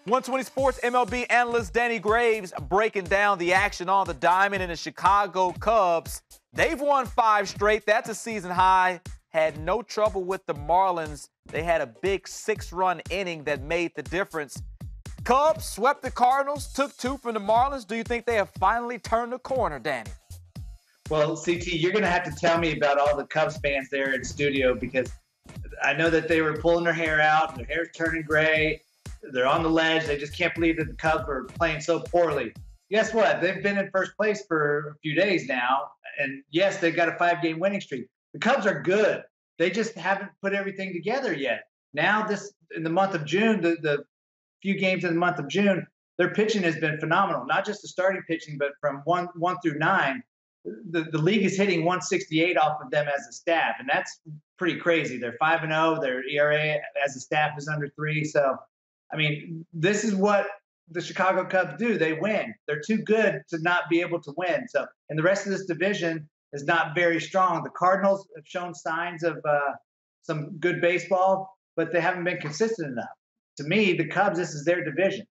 120 Sports MLB analyst Danny Graves breaking down the action on the diamond in the Chicago Cubs. They've won 5 straight. That's a season high. Had no trouble with the Marlins. They had a big 6-run inning that made the difference. Cubs swept the Cardinals, took 2 from the Marlins. Do you think they have finally turned the corner, Danny? Well, CT, you're going to have to tell me about all the Cubs fans there in studio, because I know that they were pulling their hair out. Their hair's turning gray. They're on the ledge. They just can't believe that the Cubs are playing so poorly. Guess what? They've been in first place for a few days now. And yes, they've got a 5-game winning streak. The Cubs are good. They just haven't put everything together yet. Now, in the month of June, the few games in the month of June, their pitching has been phenomenal. Not just the starting pitching, but from 1 through 9. The league is hitting 168 off of them as a staff, and that's pretty crazy. They're 5-0. Their ERA as a staff is under 3. So, I mean, this is what the Chicago Cubs do. They win. They're too good to not be able to win. So, and the rest of this division is not very strong. The Cardinals have shown signs of some good baseball, but they haven't been consistent enough. To me, the Cubs, this is their division.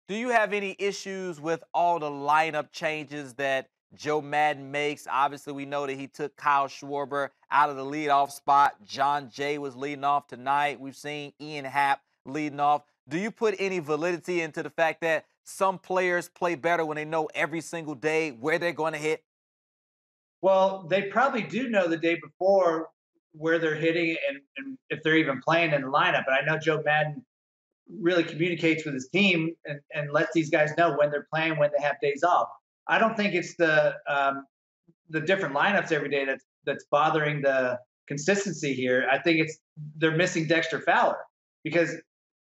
Do you have any issues with all the lineup changes that Joe Maddon makes? Obviously, we know that he took Kyle Schwarber out of the leadoff spot. John Jay was leading off tonight. We've seen Ian Happ leading off. Do you put any validity into the fact that some players play better when they know every single day where they're going to hit? Well, they probably do know the day before where they're hitting and if they're even playing in the lineup. But I know Joe Maddon really communicates with his team and lets these guys know when they're playing, when they have days off. I don't think it's the different lineups every day that's bothering the consistency here. I think they're missing Dexter Fowler, because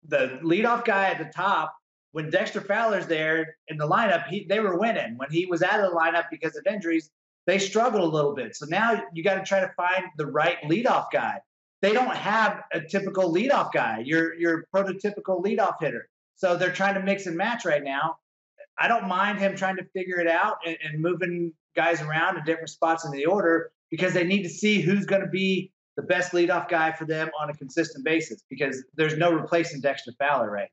the leadoff guy at the top, when Dexter Fowler's there in the lineup, they were winning. When he was out of the lineup because of injuries, they struggled a little bit. So now you got to try to find the right leadoff guy. They don't have a typical leadoff guy. Your prototypical leadoff hitter. So they're trying to mix and match right now. I don't mind him trying to figure it out and moving guys around in different spots in the order, because they need to see who's going to be the best leadoff guy for them on a consistent basis, because there's no replacing Dexter Fowler right now.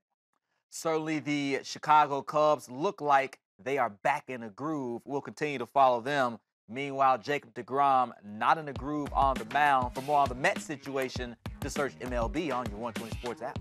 Certainly the Chicago Cubs look like they are back in a groove. We'll continue to follow them. Meanwhile, Jacob deGrom not in a groove on the mound. For more on the Mets situation, just search MLB on your 120 Sports app.